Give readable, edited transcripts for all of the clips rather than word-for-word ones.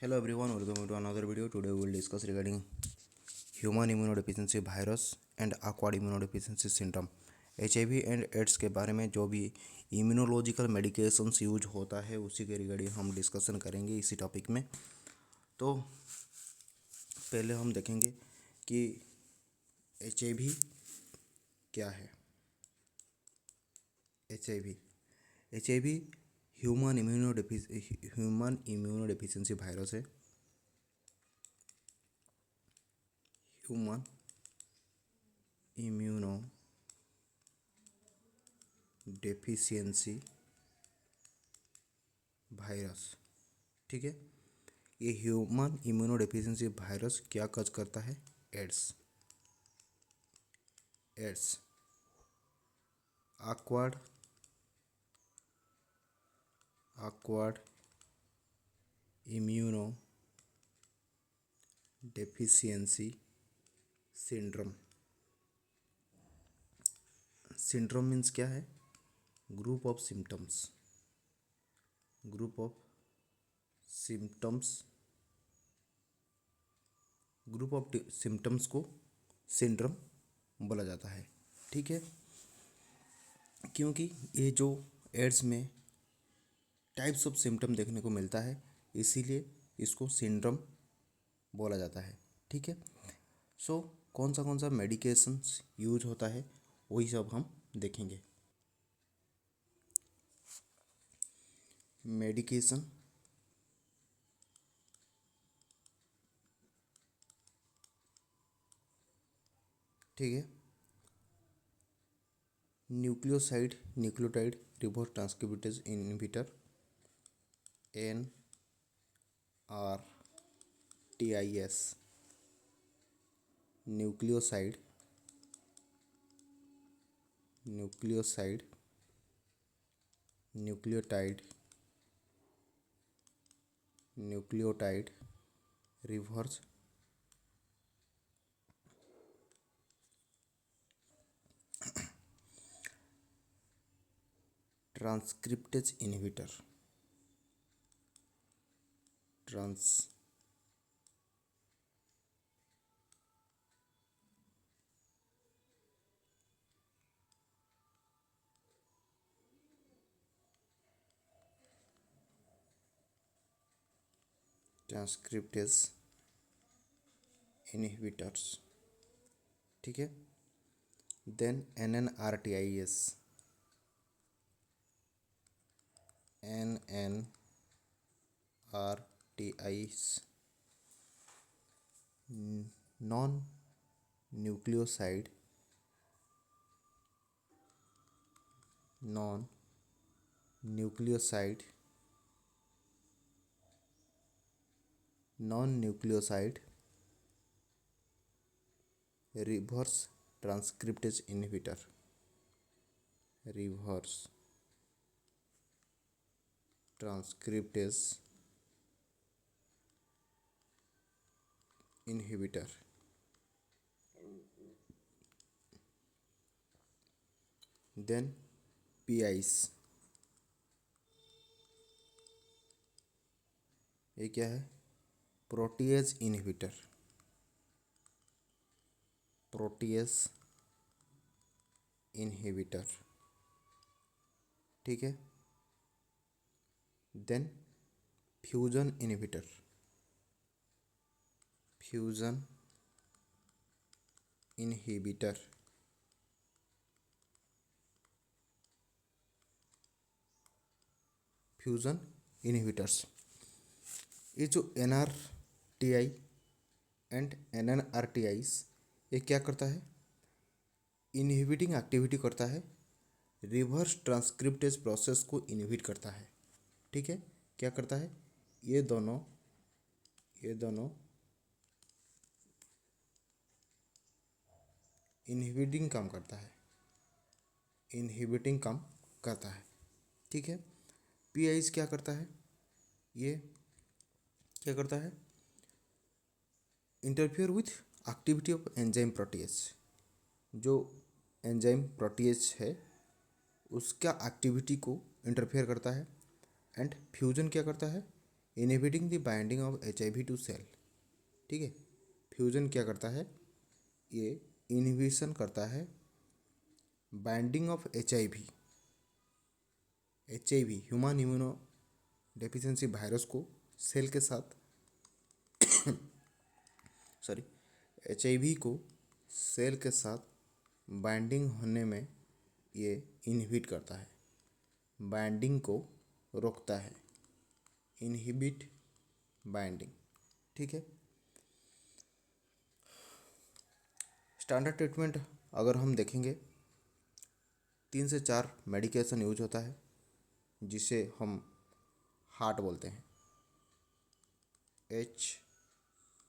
Hello everyone, welcome to another video. Today we will discuss regarding human immunodeficiency virus and acquired immunodeficiency syndrome. HIV and AIDS के बारे में जो भी immunological medications use होता है उसी के रिगार्डिंग हम डिस्कशन करेंगे इसी टॉपिक में। तो पहले हम देखेंगे कि HIV क्या है। HIV ह्यूमन इम्यूनोडेफिशिएंसी वायरस है। ह्यूमन इम्यूनो डेफिशिएंसी वायरस, ठीक है। ये ह्यूमन इम्यूनोडेफिशिएंसी वायरस क्या कज करता है? AIDS acquired immunodeficiency syndrome means क्या है? ग्रुप ऑफ सिम्टम्स को सिंड्रोम बोला जाता है, ठीक है। क्योंकि ये जो एड्स में टाइप्स ऑफ सिम्टम देखने को मिलता है इसीलिए इसको सिंड्रोम बोला जाता है, ठीक है। सो कौन सा मेडिकेशंस यूज होता है वही सब हम देखेंगे। मेडिकेशन, ठीक है। Nucleotide reverse transcriptase inhibitor NRTIS, nucleotide reverse transcriptase inhibitor transcriptase inhibitors, ठीक है। Then NNRTIS non nucleoside reverse transcriptase inhibitor then PIs, ये क्या है? प्रोटीएज इनहिबिटर, ठीक है। Then fusion inhibitor fusion inhibitors. ये जो NRTI एंड NNRTIs ये क्या करता है? इनहिबिटिंग एक्टिविटी करता है, रिवर्स ट्रांसक्रिप्टेज प्रोसेस को इनहिबिट करता है, ठीक है। क्या करता है? ये दोनों इनहिबिटिंग काम करता है, ठीक है। PIs क्या करता है? ये क्या करता है? Interfere with activity of enzyme protease, जो एंजाइम प्रोटीएज है उसका एक्टिविटी को इंटरफेयर करता है। एंड फ्यूजन क्या करता है? Inhibiting the binding of HIV to cell. ठीक है, फ्यूजन क्या करता है, ये इनहिबिशन करता है binding of HIV human immuno deficiency virus को सेल के साथ सॉरी HIV को सेल के साथ बाइंडिंग होने में ये इनहिबिट करता है, बाइंडिंग को रोकता है, इनहिबिट बाइंडिंग। ठीक है, स्टैंडर्ड ट्रीटमेंट अगर हम देखेंगे 3 से 4 मेडिकेशन यूज होता है जिसे हम हार्ट बोलते हैं,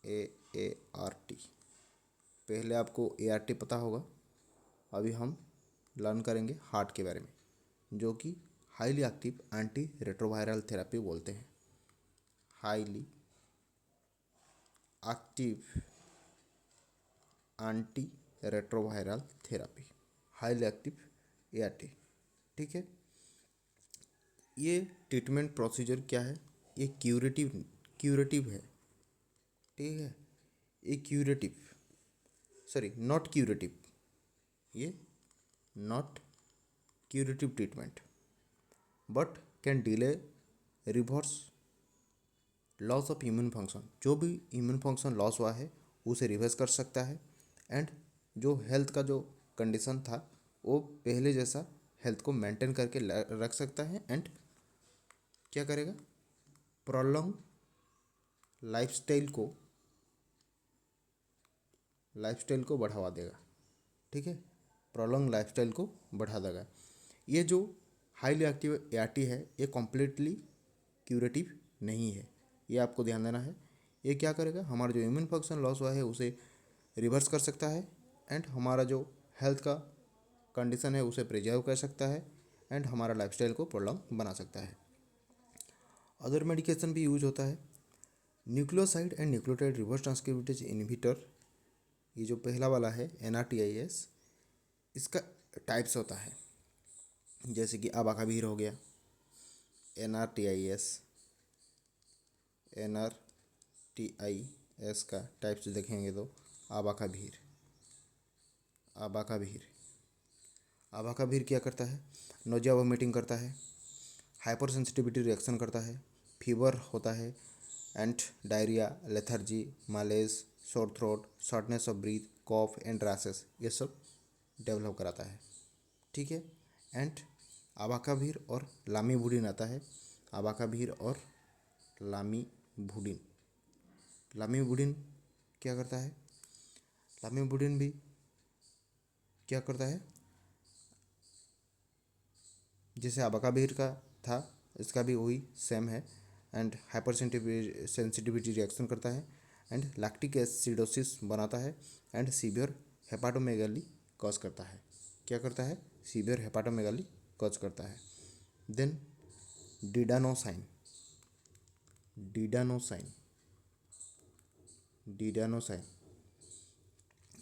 HAART। पहले आपको ART पता होगा, अभी हम लर्न करेंगे हार्ट के बारे में, जो कि highly active anti retroviral therapy बोलते हैं। Highly active anti retroviral therapy, highly active ART। ठीक है, ये ट्रीटमेंट प्रोसीजर क्या है, ये क्यूरेटिव है। ठीक है, ये नॉट क्यूरेटिव, ये not curative treatment, but can delay reverse loss of immune function. जो भी इम्यून फंक्शन लॉस हुआ है उसे रिवर्स कर सकता है, एंड जो हेल्थ का जो कंडीशन था वो पहले जैसा हेल्थ को मेंटेन करके रख सकता है, एंड क्या करेगा, प्रोलॉन्ग लाइफस्टाइल को बढ़ावा देगा। ठीक है, प्रोलॉन्ग लाइफस्टाइल को बढ़ा देगा। ये जो हाईली एक्टिव ART है ये कम्प्लीटली क्यूरेटिव नहीं है, ये आपको ध्यान देना है। ये क्या करेगा, हमारा जो इम्यून फंक्शन लॉस हुआ है उसे रिवर्स कर सकता है, एंड हमारा जो हेल्थ का कंडीशन है उसे प्रिजर्व कर सकता है, एंड हमारा लाइफस्टाइल को प्रोलॉन्ग बना सकता है। अदर मेडिकेशन भी यूज होता है, nucleoside and nucleotide reverse transcriptase inhibitor. ये जो पहला वाला है NRTIS, इसका टाइप्स होता है, जैसे कि अबाकावीर हो गया, NRTIS का टाइप्स देखेंगे तो अबाकावीर क्या करता है, नोजिया वोमिटिंग करता है, हाइपर सेंसिटिविटी रिएक्शन करता है, फीवर होता है, and diarrhoea, lethargy, malaise, sore throat, shortness of breath, cough and rashes, ये सब डेवलप कराता है। ठीक है, एंड अबाकावीर और लामीबुडिन आता है, अबाकावीर और लामीबुडिन क्या करता है, लामीबुडिन भी क्या करता है, जैसे अबाकावीर का था इसका भी वही सेम है, एंड हाइपर सेंसिटिविटी रिएक्शन करता है, एंड लैक्टिक एसिडोसिस बनाता है, एंड सीवियर हेपाटोमेगाली कॉज करता है। क्या करता है, सीवियर हेपाटोमेगाली कॉज करता है। देन डिडानोसाइन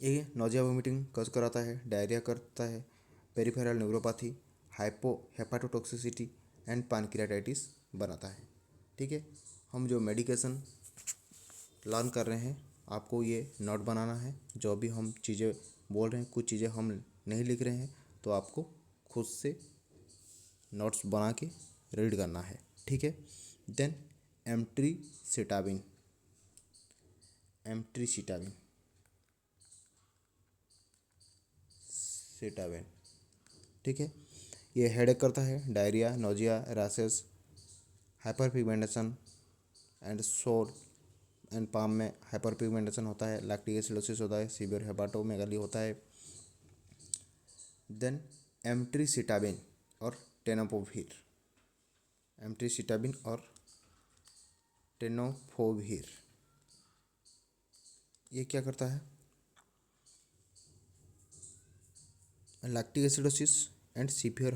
ये नोजिया वोमिटिंग कॉज कराता है, डायरिया करता है, पेरिफेरल न्यूरोपैथी, हेपाटोटॉक्सिसिटी एंड पैनक्रियाटाइटिस बनाता है। ठीक है, हम जो मेडिकेशन लर्न कर रहे हैं आपको ये नोट बनाना है, जो भी हम चीज़ें बोल रहे हैं, कुछ चीज़ें हम नहीं लिख रहे हैं तो आपको खुद से नोट्स बना के रीड करना है। ठीक है, देन एम्ट्रीसिटाबिन ठीक है, ये हेडेक करता है, diarrhoea, nausea, rashes, hyper pigmentation and शोर एंड पाम में हाइपर पिगमेंटेशन होता है, लैक्टिक एसिडोसिस होता है, सीवियर हेपाटोमेगाली होता है। देन एम्ट्रीसिटाबिन और टेनोफोवीर ये क्या करता है, lactic acidosis and severe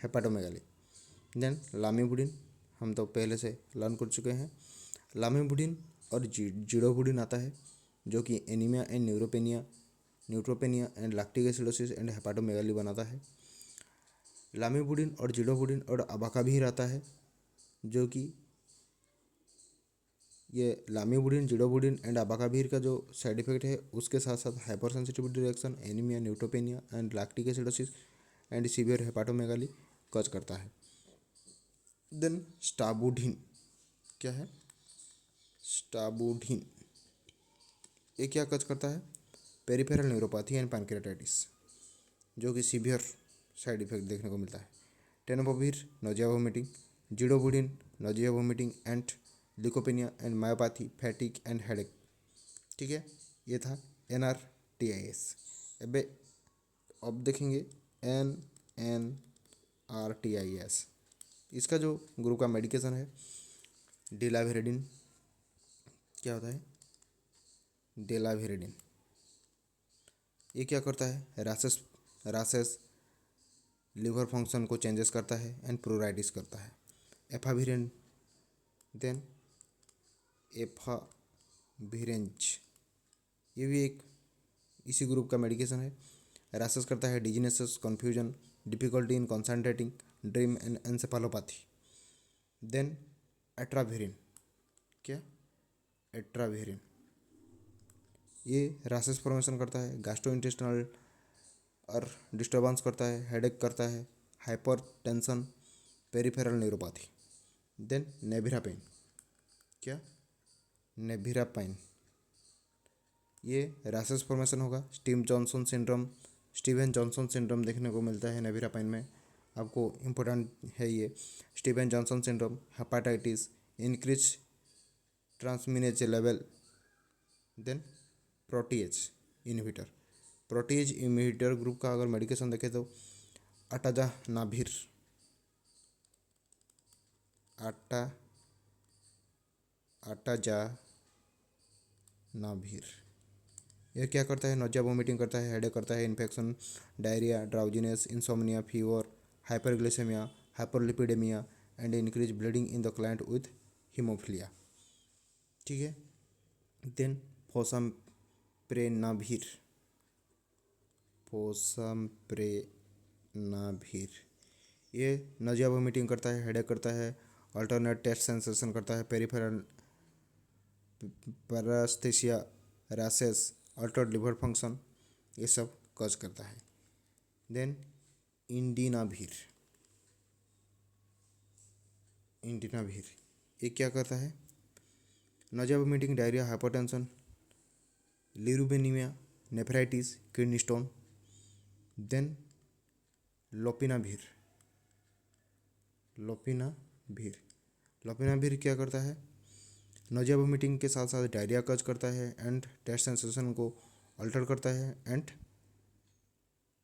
hepatomegaly. Then lamivudine हम तो पहले से लर्न कर चुके हैं, लामीबुडिन और जीडोबुडिन आता है, जो कि anaemia and neutropenia and lactic acidosis and hepatomegaly बनाता है। लामीबुडिन और जीडोबुडिन और अबाकावीर आता है, जो कि ये लामिबुडिन, जिडोबुडिन एंड अबाकाविर का जो साइड इफेक्ट है उसके साथ साथ hyper sensitivity reaction, anaemia, neutropenia and lactic acidosis and severe hepatomegaly cause करता है। देन स्टाबुडिन क्या है? स्टाबुडिन ये क्या कज करता है? पेरिफेरल न्यूरोपैथी एंड पैनक्रेटाइटिस, जो कि सीवियर साइड इफेक्ट देखने को मिलता है। Tenofovir nausea vomiting, zidovudine nausea vomiting and leukopenia and myopathy, fatigue and headache. ठीक है, ये था NRTIS। अब देखेंगे NNRTIS। इसका जो ग्रुप का मेडिकेशन है डेलाविरेडिन। क्या होता है? डेलाविरेडिन ये क्या करता है? रासेस लिवर फंक्शन को चेंजेस करता है एंड प्रोराइटिस करता है। एफाविरेन, देन एफाविरेंज ये भी एक इसी ग्रुप का मेडिकेशन है। रासेस करता है dizziness, confusion, difficulty in concentrating, dream and encephalopathy. Then etravirine क्या? एट्राविरिन ये रासेस फॉर्मेशन करता है, गैस्ट्रोइंटेस्टिनल और डिस्टर्बेंस करता है, हेडेक करता है, hyper tension, peripheral neuropathy. Then nevirapine क्या? नेविरापाइन ये रासेस फॉर्मेशन होगा, स्टीवन जॉनसन सिंड्रोम देखने को मिलता है नेविरापाइन में। आपको इम्पोर्टेंट है ये Steven Johnson syndrome, hepatitis, increase transaminase level. Then protease inhibitor group का अगर मेडिकेशन देखें तो अटाजानाभिर यह क्या करता है? नोजिया वोमिटिंग करता है, हेडेक करता है, infection, diarrhoea, drowsiness, insomnia, fever, hyperglycaemia, hyperlipidaemia and increase bleeding in the client with haemophilia. ठीक है, देन फोसमप्रेनाभिर ये नोजिया वोमिटिंग करता है, हेडेक करता है, अल्टरनेट टेस्ट सेंसेशन करता है, peripheral paraesthesia, rashes, altered liver function ये सब कॉज करता है। देन इंडिनाभिर ये क्या करता है? Nausea vomiting, diarrhoea, hypertension, bilirubinaemia, nephritis, kidney stone. Then lopinavir क्या करता है? नोजिया वोमिटिंग के साथ साथ डायरिया कॉज करता है एंड टेस्ट सेंसेशन को अल्टर करता है and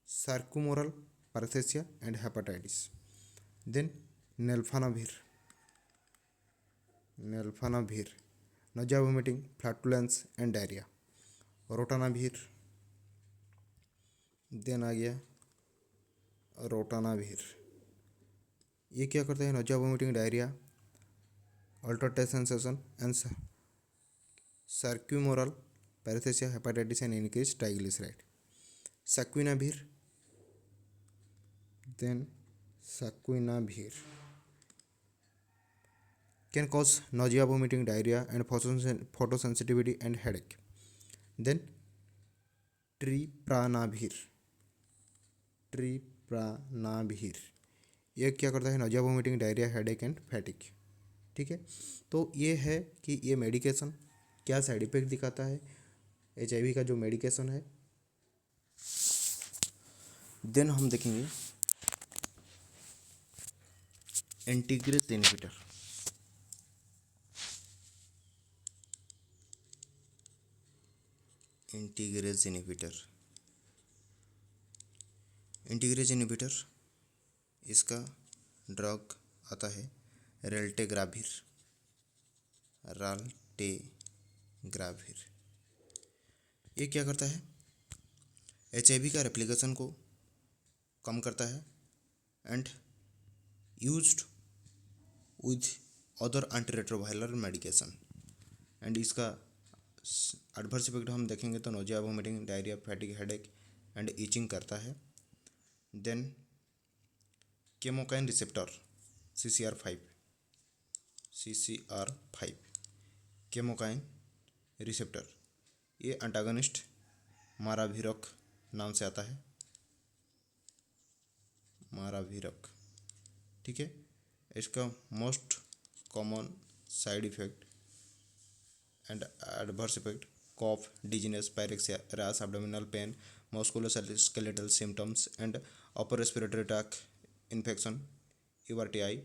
circumoral paraesthesia and hepatitis. Then nelfinavir nausea vomiting, flatulence and diarrhoea. Ritonavir, then आ गया रोटानाभिर ये क्या करता है? Nausea vomiting, diarrhoea, alter taste sensation and circumoral paraesthesia, hepatitis and increase triglyceride. Saquinavir can cause nausea, vomiting, diarrhea and photosensitivity and headache. Then ट्रिप्रानाभिर ये क्या करता है? Nausea, vomiting, diarrhoea, headache and फैटिक। ठीक है, तो ये है कि ये मेडिकेशन क्या साइड इफेक्ट दिखाता है, HIV का जो मेडिकेशन है। देन हम देखेंगे एंटीग्रेस इनहिबिटर। इंटीग्रेज इनहिबिटर इसका ड्रग आता है राल्टेग्राविर। ये क्या करता है? HIV का रेप्लिकेशन को कम करता है and used with other antiretroviral medication. And इसका एडवर्स इफेक्ट हम देखेंगे तो nausea, vomiting, diarrhoea, fatigue, headache and itching करता है। Then chemokine receptor CCR5 chemokine receptor, ये एंटागनिस्ट माराविरक नाम से आता है, माराविरक। ठीक है, इसका most common side effect and adverse effect cough, dizziness, pyrexia, rash, abdominal pain, musculoskeletal symptoms and upper respiratory tract infection, URTI.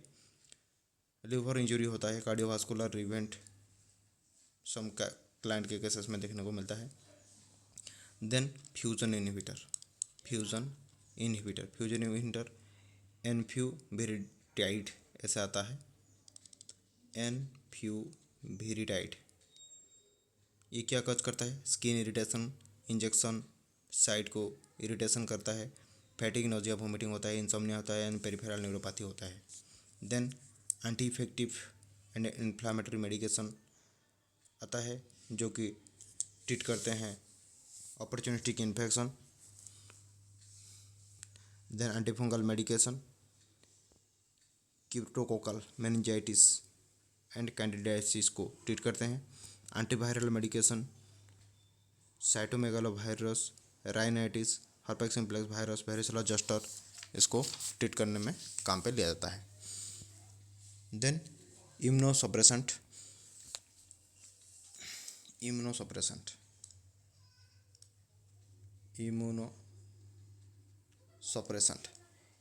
Liver injury होता है, कार्डियोवास्कुलर इवेंट सम क्लाइंट के केसेस में देखने को मिलता है। देन फ्यूजन इनहिबिटर, एनफ्यूविरिडाइड ऐसे आता है, एनफ्यूविरिडाइड। ये क्या कॉज करता है? स्किन इरिटेशन, इंजेक्शन साइट को इरिटेशन करता है, फैटिग, नोजिया, वोमिटिंग होता है, इंसोम्निया होता है एंड पेरिफेरल न्यूरोपैथी होता है। Then anti effective and inflammatory medication आता है जो कि ट्रीट करते हैं opportunistic infection. Then antifungal medication cryptococcal meningitis and candidiasis को ट्रीट करते हैं। Antiviral medication cytomegalovirus, rhinitis, herpes simplex virus, varicella zoster, इसको ट्रीट करने में काम पे लिया जाता है। देन इम्यूनोसप्रेसेंट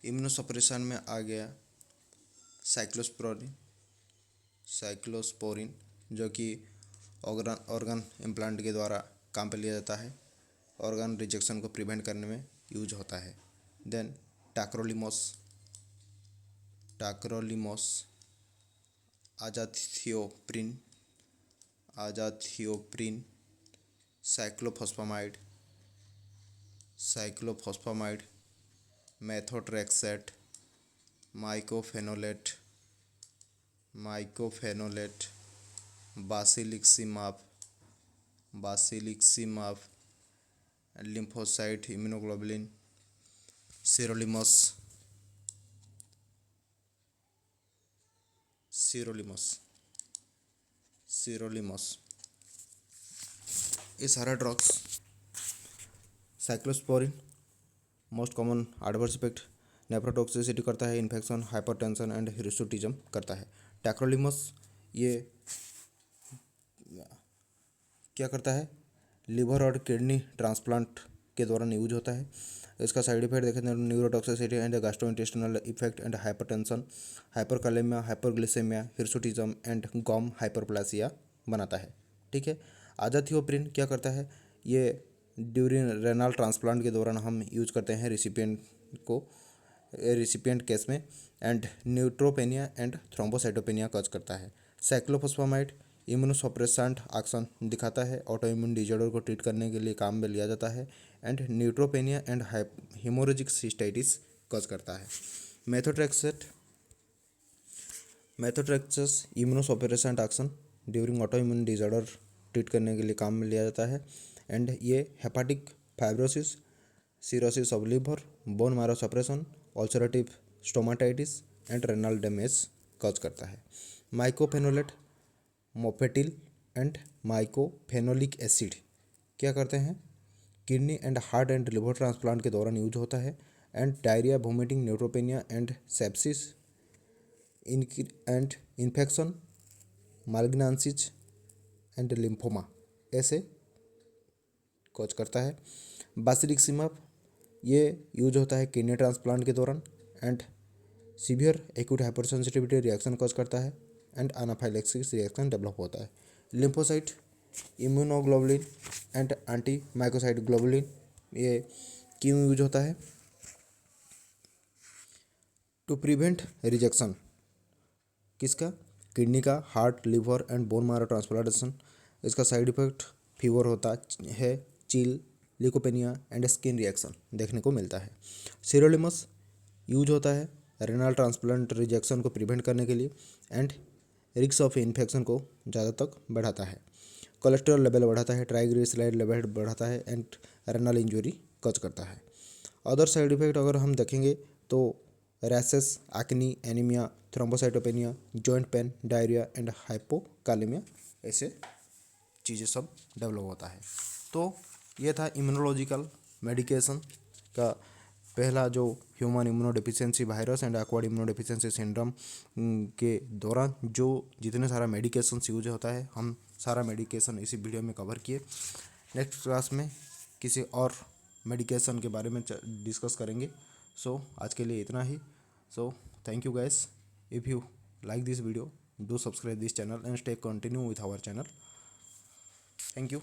इम्यूनोसप्रेशन में आ गया साइक्लोस्पोरिन जो कि ऑर्गन इम्प्लांट के द्वारा काम पे लिया जाता है, ऑर्गन रिजेक्शन को प्रिवेंट करने में यूज होता है। Then tacrolimus, azathioprine, cyclophosphamide, methotrexate, mycophenolate, basiliximab, lymphocyte immunoglobulin, sirolimus. ये सारा drugs, cyclosporine most common adverse effect nephrotoxicity करता है, इन्फेक्शन, हाइपरटेंशन एंड हिर्सुटिज्म करता है। टैक्रोलिमस ये क्या करता है? लिवर और किडनी ट्रांसप्लांट के दौरान यूज होता है। इसका साइड इफेक्ट देखें तो neurotoxicity and gastrointestinal effect and hypertension, hyperkalaemia, hyperglycaemia, hirsutism and gum hyperplasia बनाता है। ठीक है, आजाथियोप्रिन क्या करता है? ये ड्यूरिंग रेनल ट्रांसप्लांट के दौरान हम यूज करते हैं रिसिपिएंट केस में, and neutropenia and thrombocytopenia cause करता है। साइक्लोफॉस्फामाइड इम्यूनोसप्रेसेंट एक्शन दिखाता है, ऑटो इम्यून डिजॉर्डर को ट्रीट करने के लिए काम में लिया जाता है, and neutropenia and haemorrhagic cystitis cause करता है। Methotrexate immunosuppressant action during auto immune disorder treat करने के लिए काम में लिया जाता है, एंड ये hepatic fibrosis, cirrhosis of liver, bone marrow suppression, ulcerative stomatitis and renal damage cause करता है। Mycophenolate, mofetil and mycophenolic acid क्या करते हैं? Kidney and heart and liver transplant के दौरान यूज होता है, and diarrhoea, vomiting, neutropenia and sepsis and infection, malignancies and lymphoma ऐसे कॉज करता है। बासिलिक्सिमाब ये यूज होता है किडनी ट्रांसप्लांट के दौरान, and severe acute hypersensitivity reaction cause करता है, एंड एनाफाइलेक्सिस रिएक्शन डेवलप होता है। Lymphocyte immunoglobulin and anti thymocyte globulin ये क्यों यूज होता है? टू प्रिवेंट रिजेक्शन किसका? किडनी का, heart, liver and bone marrow transplantation. इसका साइड इफेक्ट फीवर होता है, chill, leukopenia and skin reaction देखने को मिलता है। सिरोलिमस यूज होता है रेनल ट्रांसप्लांट रिजेक्शन को प्रिवेंट करने के लिए, एंड रिस्क ऑफ इन्फेक्शन को ज़्यादा तक बढ़ाता है। कोलेस्ट्रॉल लेवल बढ़ाता है, ट्राइग्लिसराइड लेवल बढ़ाता है, एंड रेनल इंजरी कॉज करता है। अदर साइड इफेक्ट अगर हम देखेंगे तो rashes, acne, anaemia, thrombocytopenia, joint pain, diarrhoea and hypokalaemia ऐसे चीज़ें सब डेवलप होता है। तो ये था इम्यूनोलॉजिकल मेडिकेशन का पहला जो human immunodeficiency virus and acquired immunodeficiency syndrome के दौरान जो जितने सारा मेडिकेशन यूज होता है, हम सारा मेडिकेशन इसी वीडियो में कवर किए। नेक्स्ट क्लास में किसी और मेडिकेशन के बारे में डिस्कस करेंगे। सो आज के लिए इतना ही। So thank you guys. If you like this video, do subscribe this channel and stay continue with our channel. Thank you.